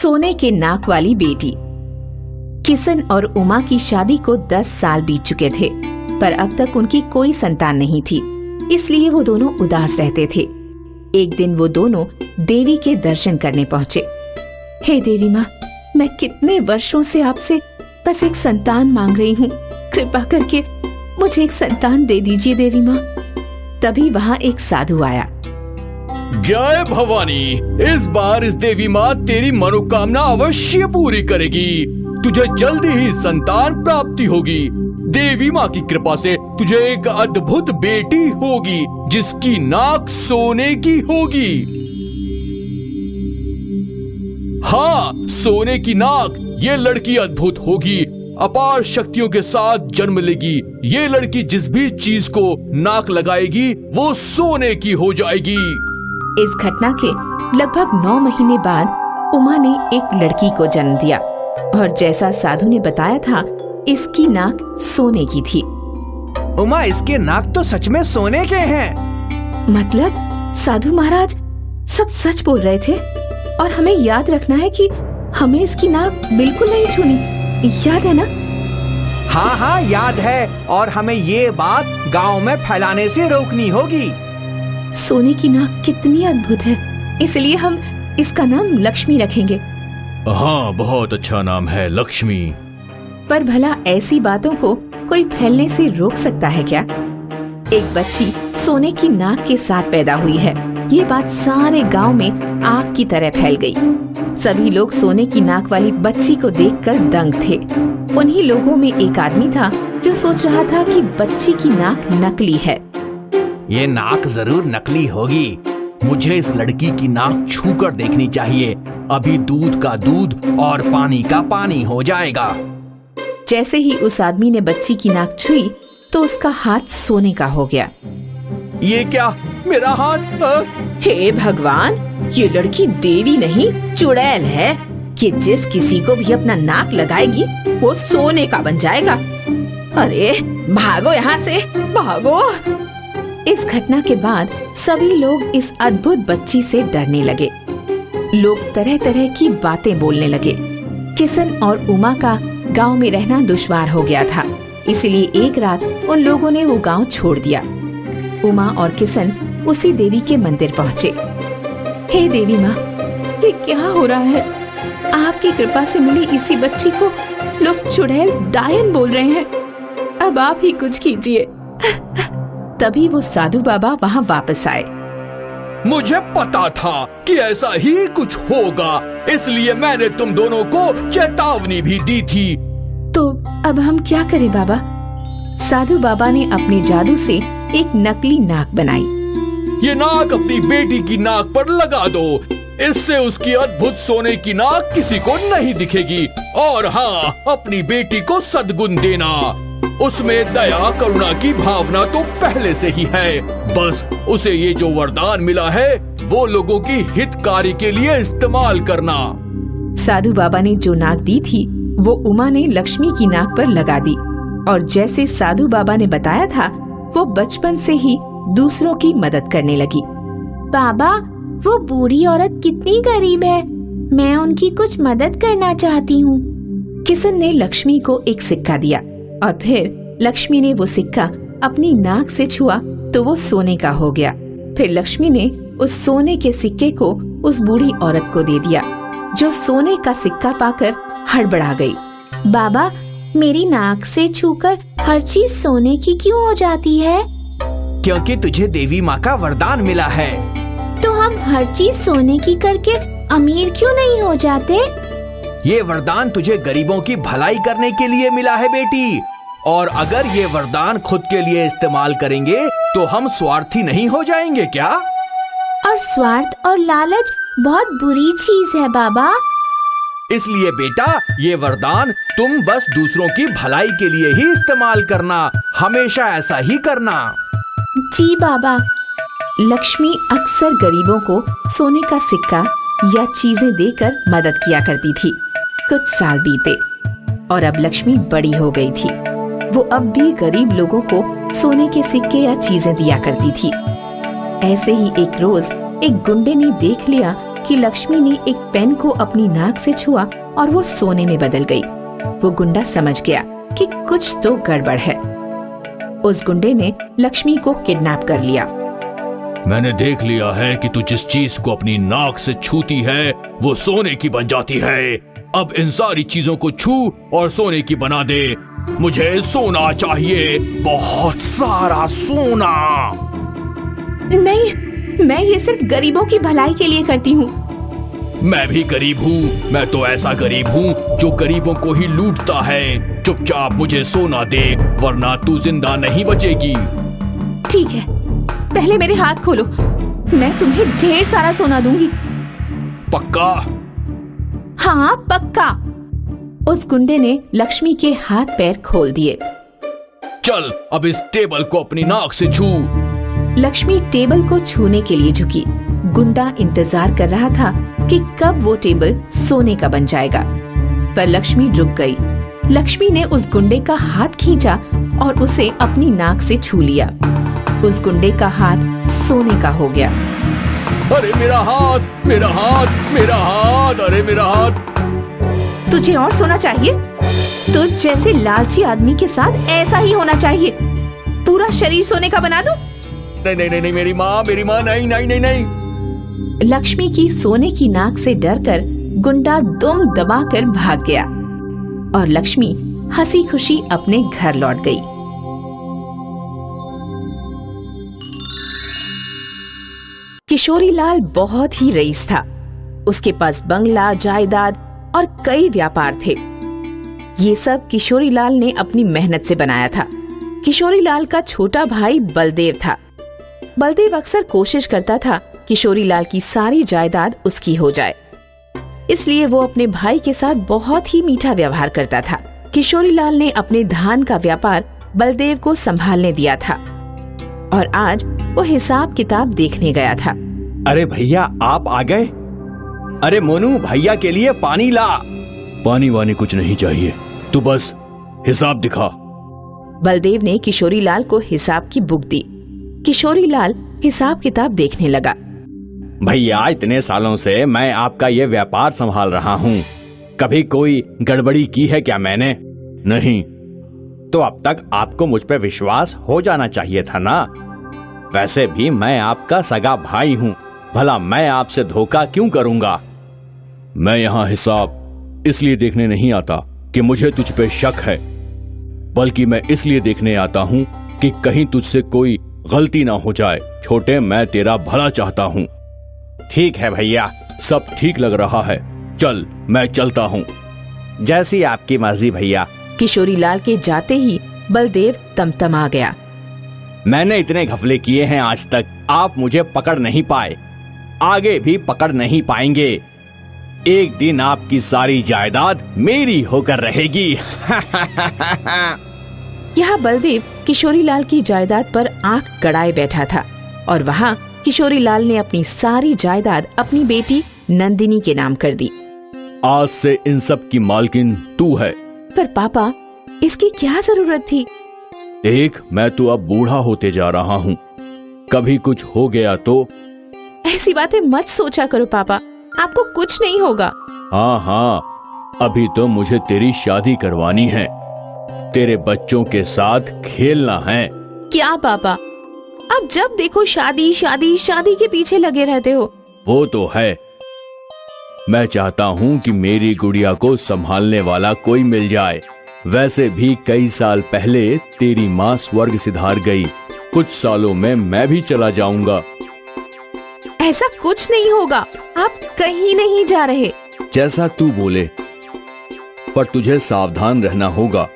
सोने के नाक वाली बेटी। किशन और उमा की शादी को 10 साल बीत चुके थे, पर अब तक उनकी कोई संतान नहीं थी, इसलिए वो दोनों उदास रहते थे। एक दिन वो दोनों देवी के दर्शन करने पहुँचे। हे देवी माँ, मैं कितने वर्षों से आपसे बस एक संतान मांग रही हूँ, कृपा करके मुझे एक संतान दे दीजिए देवी माँ। तभी वहाँ एक साधु आया। जय भवानी, इस बार इस देवी माँ तेरी मनोकामना अवश्य पूरी करेगी। तुझे जल्दी ही संतान प्राप्ति होगी। देवी माँ की कृपा से तुझे एक अद्भुत बेटी होगी, जिसकी नाक सोने की होगी। हाँ, सोने की नाक। ये लड़की अद्भुत होगी, अपार शक्तियों के साथ जन्म लेगी। ये लड़की जिस भी चीज को नाक लगाएगी वो सोने की हो जाएगी। इस घटना के लगभग 9 महीने बाद उमा ने एक लड़की को जन्म दिया और जैसा साधु ने बताया था, इसकी नाक सोने की थी। उमा, इसके नाक तो सच में सोने के हैं। मतलब साधु महाराज सब सच बोल रहे थे और हमें याद रखना है कि हमें इसकी नाक बिल्कुल नहीं छूनी, याद है ना? हाँ हाँ, याद है, और हमें ये बात गांव में फैलाने से रोकनी होगी। सोने की नाक कितनी अद्भुत है, इसलिए हम इसका नाम लक्ष्मी रखेंगे। हाँ, बहुत अच्छा नाम है, लक्ष्मी। पर भला ऐसी बातों को कोई फैलने से रोक सकता है क्या? एक बच्ची सोने की नाक के साथ पैदा हुई है, ये बात सारे गांव में आग की तरह फैल गई। सभी लोग सोने की नाक वाली बच्ची को देखकर दंग थे। उन्हीं लोगों में एक आदमी था जो सोच रहा था कि बच्ची की नाक नकली है। ये नाक जरूर नकली होगी। मुझे इस लड़की की नाक छूकर देखनी चाहिए, अभी दूध का दूध और पानी का पानी हो जाएगा। जैसे ही उस आदमी ने बच्ची की नाक छुई तो उसका हाथ सोने का हो गया। ये क्या, मेरा हाथ? हे भगवान, ये लड़की देवी नहीं चुड़ैल है कि जिस किसी को भी अपना नाक लगाएगी वो सोने का बन जाएगा। अरे भागो यहाँ से, भागो। इस घटना के बाद सभी लोग इस अद्भुत बच्ची से डरने लगे। लोग तरह तरह की बातें बोलने लगे। किशन और उमा का गांव में रहना दुश्वार हो गया था, इसलिए एक रात उन लोगों ने वो गांव छोड़ दिया। उमा और किशन उसी देवी के मंदिर पहुँचे। हे देवी माँ, ये क्या हो रहा है? आपकी कृपा से मिली इसी बच्ची को लोग चुड़ैल डायन बोल रहे हैं। अब आप ही कुछ कीजिए। तभी वो साधु बाबा वहाँ वापस आए। मुझे पता था कि ऐसा ही कुछ होगा, इसलिए मैंने तुम दोनों को चेतावनी भी दी थी। तो अब हम क्या करें बाबा? साधु बाबा ने अपने जादू से एक नकली नाक बनाई। ये नाक अपनी बेटी की नाक पर लगा दो, इससे उसकी अद्भुत सोने की नाक किसी को नहीं दिखेगी। और हाँ, अपनी बेटी को सद्गुण देना, उसमें दया करुणा की भावना तो पहले से ही है। बस उसे ये जो वरदान मिला है वो लोगों की हितकारी के लिए इस्तेमाल करना। साधु बाबा ने जो नाक दी थी वो उमा ने लक्ष्मी की नाक पर लगा दी, और जैसे साधु बाबा ने बताया था वो बचपन से ही दूसरों की मदद करने लगी। बाबा, वो बूढ़ी औरत कितनी गरीब है, मैं उनकी कुछ मदद करना चाहती हूँ। किशन ने लक्ष्मी को एक सिक्का दिया और फिर लक्ष्मी ने वो सिक्का अपनी नाक से छुआ तो वो सोने का हो गया। फिर लक्ष्मी ने उस सोने के सिक्के को उस बूढ़ी औरत को दे दिया, जो सोने का सिक्का पाकर हड़बड़ा गई। बाबा, मेरी नाक से छूकर हर चीज सोने की क्यों हो जाती है? क्योंकि तुझे देवी माँ का वरदान मिला है। तो हम हर चीज सोने की करके अमीर क्यों नहीं हो जाते? ये वरदान तुझे गरीबों की भलाई करने के लिए मिला है बेटी, और अगर ये वरदान खुद के लिए इस्तेमाल करेंगे तो हम स्वार्थी नहीं हो जाएंगे क्या? और स्वार्थ और लालच बहुत बुरी चीज है बाबा। इसलिए बेटा, ये वरदान तुम बस दूसरों की भलाई के लिए ही इस्तेमाल करना, हमेशा ऐसा ही करना। जी बाबा। लक्ष्मी अक्सर गरीबों को सोने का सिक्का या चीजें देकर मदद किया करती थी। कुछ साल बीते और अब लक्ष्मी बड़ी हो गई थी। वो अब भी गरीब लोगों को सोने के सिक्के या चीजें दिया करती थी। ऐसे ही एक रोज एक गुंडे ने देख लिया कि लक्ष्मी ने एक पेन को अपनी नाक से छुआ और वो सोने में बदल गई। वो गुंडा समझ गया कि कुछ तो गड़बड़ है। उस गुंडे ने लक्ष्मी को किडनैप कर लिया। मैंने देख लिया है कि तू जिस चीज को अपनी नाक से छूती है वो सोने की बन जाती है। अब इन सारी चीजों को छू और सोने की बना दे। मुझे सोना चाहिए, बहुत सारा सोना। नहीं, मैं ये सिर्फ गरीबों की भलाई के लिए करती हूँ। मैं भी गरीब हूँ। मैं तो ऐसा गरीब हूँ जो गरीबों को ही लूटता है। चुपचाप मुझे सोना दे वरना तू जिंदा नहीं बचेगी। ठीक है, पहले मेरे हाथ खोलो, मैं तुम्हें ढेर सारा सोना दूंगी। पक्का? हाँ पक्का। उस गुंडे ने लक्ष्मी के हाथ पैर खोल दिए। चल अब इस टेबल को अपनी नाक से छू। लक्ष्मी टेबल को छूने के लिए झुकी। गुंडा इंतजार कर रहा था कि कब वो टेबल सोने का बन जाएगा, पर लक्ष्मी रुक गई। लक्ष्मी ने उस गुंडे का हाथ खींचा और उसे अपनी नाक से छू लिया। उस गुंडे का हाथ सोने का हो गया। अरे मेरा हाथ, मेरा हाथ, मेरा हाथ, अरे मेरा हाथ। तुझे और सोना चाहिए? तुझ जैसे लालची आदमी के साथ ऐसा ही होना चाहिए। पूरा शरीर सोने का बना दूं? नहीं नहीं नहीं, मेरी माँ, नहीं नहीं नहीं नहीं। लक्ष्मी की सोने की नाक से डरकर गुंडा दुम दबाकर भाग गया और लक्ष्मी हंसी खुशी अपने घर लौट गई। किशोरीलाल बहुत ही रईस था। उसके पास बंगला, जायदाद और कई व्यापार थे। ये सब किशोरीलाल ने अपनी मेहनत से बनाया था। किशोरीलाल का छोटा भाई बलदेव था। बलदेव अक्सर कोशिश करता था किशोरीलाल की सारी जायदाद उसकी हो जाए, इसलिए वो अपने भाई के साथ बहुत ही मीठा व्यवहार करता था। किशोरीलाल ने अपने धान का व्यापार बलदेव को संभालने दिया था और आज वो हिसाब किताब देखने गया था। अरे भैया, आप आ गए? अरे मोनू, भैया के लिए पानी ला। पानी वानी कुछ नहीं चाहिए, तू बस हिसाब दिखा। बलदेव ने किशोरीलाल को हिसाब की बुक दी। किशोरीलाल हिसाब किताब देखने लगा। भैया, इतने सालों से मैं आपका ये व्यापार संभाल रहा हूँ, कभी कोई गड़बड़ी की है क्या मैंने? नहीं। तो अब तक आपको मुझ पे विश्वास हो जाना चाहिए था ना। वैसे भी मैं आपका सगा भाई हूँ, भला मैं आपसे धोखा क्यों करूँगा? मैं यहाँ हिसाब इसलिए देखने नहीं आता कि मुझे तुझ पे शक है, बल्कि मैं इसलिए देखने आता हूँ कि कहीं तुझसे कोई गलती ना हो जाए। छोटे, मैं तेरा भला चाहता हूँ। ठीक है भैया, सब ठीक लग रहा है, चल मैं चलता हूँ। जैसी आपकी मर्जी भैया। किशोरीलाल के जाते ही बलदेव तमतमा गया। मैंने इतने घपले किए हैं आज तक, आप मुझे पकड़ नहीं पाए, आगे भी पकड़ नहीं पाएंगे। एक दिन आपकी सारी जायदाद मेरी होकर रहेगी। यहाँ बलदेव किशोरीलाल की जायदाद पर आंख गड़ाए बैठा था और वहाँ किशोरीलाल ने अपनी सारी जायदाद अपनी बेटी नंदिनी के नाम कर दी। आज से इन सब की मालकिन तू है। पर पापा, इसकी क्या जरूरत थी? देख, मैं तो अब बूढ़ा होते जा रहा हूँ, कभी कुछ हो गया तो। ऐसी बातें मत सोचा करो पापा, आपको कुछ नहीं होगा। हाँ हाँ, अभी तो मुझे तेरी शादी करवानी है, तेरे बच्चों के साथ खेलना है। क्या पापा, अब जब देखो शादी शादी शादी के पीछे लगे रहते हो। वो तो है, मैं चाहता हूँ कि मेरी गुड़िया को संभालने वाला कोई मिल जाए। वैसे भी कई साल पहले तेरी माँ स्वर्ग सिधार गई, कुछ सालों में मैं भी चला जाऊंगा। ऐसा कुछ नहीं होगा, आप कहीं नहीं जा रहे। जैसा तू बोले, पर तुझे सावधान रहना होगा।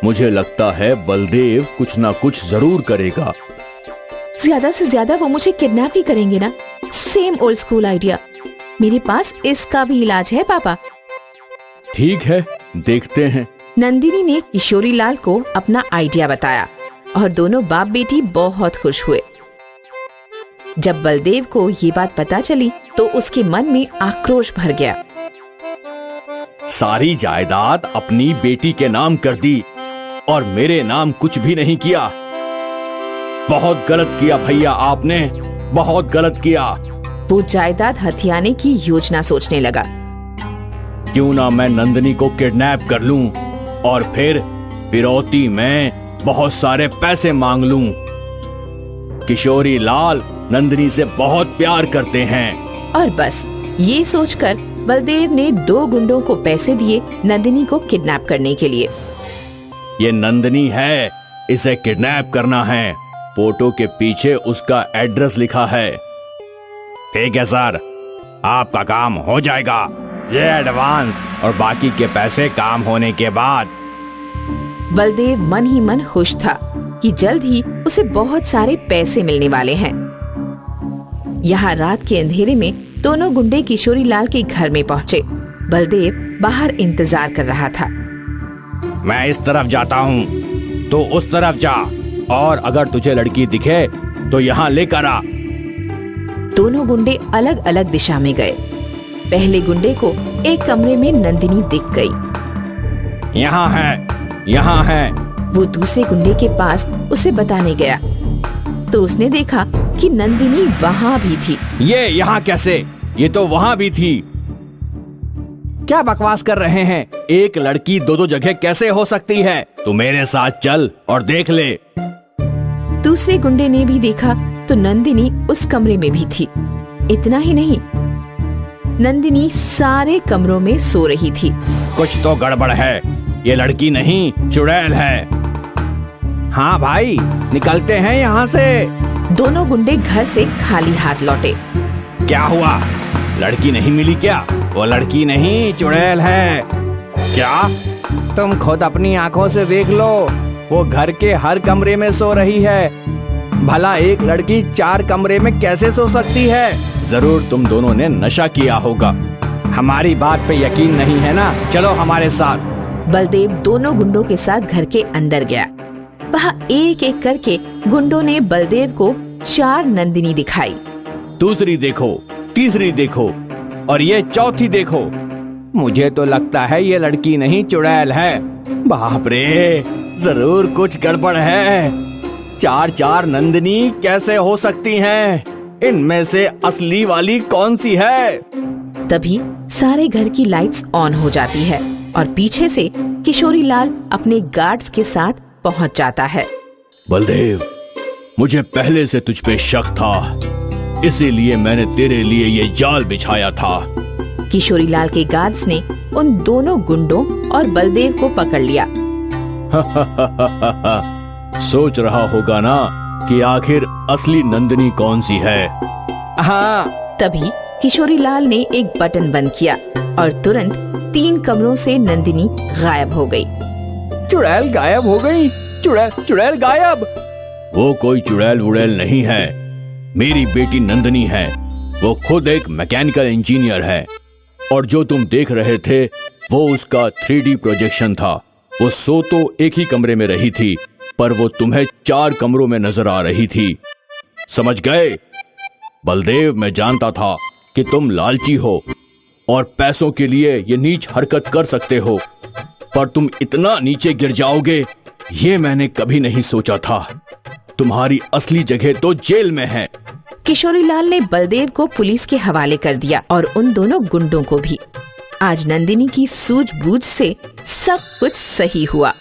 मुझे लगता है बलदेव कुछ ना कुछ जरूर करेगा। ज्यादा से ज्यादा वो मुझे किडनैप ही करेंगे ना। Same old school idea. मेरे पास इसका भी इलाज है पापा। ठीक है, देखते हैं। नंदिनी ने किशोरीलाल को अपना आइडिया बताया और दोनों बाप बेटी बहुत खुश हुए। जब बलदेव को ये बात पता चली तो उसके मन में आक्रोश भर गया। सारी जायदाद अपनी बेटी के नाम कर दी और मेरे नाम कुछ भी नहीं किया। बहुत गलत किया भैया आपने, बहुत गलत किया। वो जायदाद हथियाने की योजना सोचने लगा। क्यों ना मैं नंदिनी को किडनैप कर लूं और फिर फिरौती में बहुत सारे पैसे मांग लूं। किशोरी लाल नंदिनी से बहुत प्यार करते हैं। और बस ये सोचकर बलदेव ने 2 गुंडों को पैसे दिए नंदिनी को किडनैप करने के लिए। ये नंदिनी है, इसे किडनैप करना है। फोटो के पीछे उसका एड्रेस लिखा है। ठीक है सर, आपका काम हो जाएगा। ये एडवांस और बाकी के पैसे काम होने के बाद। बलदेव मन ही मन खुश था कि जल्द ही उसे बहुत सारे पैसे मिलने वाले हैं। यहाँ रात के अंधेरे में दोनों गुंडे किशोरी लाल के घर में पहुँचे। बलदेव बाहर इंतजार कर रहा था। मैं इस तरफ जाता हूँ, तो उस तरफ जा, और अगर तुझे लड़की दिखे तो यहाँ लेकर आ। दोनों गुंडे अलग अलग दिशा में गए। पहले गुंडे को एक कमरे में नंदिनी दिख गई। यहाँ है, यहाँ है। वो दूसरे गुंडे के पास उसे बताने गया तो उसने देखा कि नंदिनी वहाँ भी थी। ये यहाँ कैसे? ये तो वहाँ भी थी। क्या बकवास कर रहे हैं? एक लड़की 2 जगह कैसे हो सकती है? तू मेरे साथ चल और देख ले। दूसरे गुंडे ने भी देखा तो नंदिनी उस कमरे में भी थी। इतना ही नहीं, नंदिनी सारे कमरों में सो रही थी। कुछ तो गड़बड़ है। ये लड़की नहीं, चुड़ैल है। हाँ भाई, निकलते हैं यहाँ से। दोनों गुंडे घर से खाली हाथ लौटे। क्या हुआ? लड़की नहीं मिली क्या? वो लड़की नहीं, चुड़ैल है। क्या? तुम खुद अपनी आंखों से देख लो। वो घर के हर कमरे में सो रही है। भला एक लड़की 4 कमरे में कैसे सो सकती है? जरूर तुम दोनों ने नशा किया होगा। हमारी बात पे यकीन नहीं है ना? चलो हमारे साथ। बलदेव दोनों गुंडों के साथ घर के अंदर गया। वहाँ एक एक करके गुंडों ने बलदेव को 4 नंदिनी दिखाई। दूसरी देखो, तीसरी देखो, और ये चौथी देखो। मुझे तो लगता है ये लड़की नहीं, चुड़ैल है। बाप रे, जरूर कुछ गड़बड़ है। 4 नंदिनी कैसे हो सकती हैं? इनमें से असली वाली कौन सी है? तभी सारे घर की लाइट्स ऑन हो जाती है और पीछे से किशोरी लाल अपने गार्ड्स के साथ पहुंच जाता है। बलदेव, मुझे पहले से तुझ पे शक था, इसीलिए मैंने तेरे लिए ये जाल बिछाया था। किशोरी लाल के गार्ड्स ने उन दोनों गुंडों और बलदेव को पकड़ लिया। सोच रहा होगा ना कि आखिर असली नंदिनी कौन सी है? हाँ। तभी किशोरी लाल ने एक बटन बंद किया और तुरंत 3 कमरों से नंदिनी गायब हो गई। चुड़ैल गायब हो गई? चुड़ैल गायब? वो कोई चुड़ैल वुड़ैल नहीं है, मेरी बेटी नंदिनी है। वो खुद एक मैकेनिकल इंजीनियर है, और जो तुम देख रहे थे वो उसका 3D प्रोजेक्शन था। वो सो तो एक ही कमरे में रही थी, पर वो तुम्हें 4 कमरों में नजर आ रही थी। समझ गए? बलदेव, मैं जानता था कि तुम लालची हो और पैसों के लिए ये नीच हरकत कर सकते हो, पर तुम इतना नीचे गिर जाओगे ये मैंने कभी नहीं सोचा था। तुम्हारी असली जगह तो जेल में है। किशोरी लाल ने बलदेव को पुलिस के हवाले कर दिया और उन दोनों गुंडों को भी। आज नंदिनी की सूझबूझ से सब कुछ सही हुआ।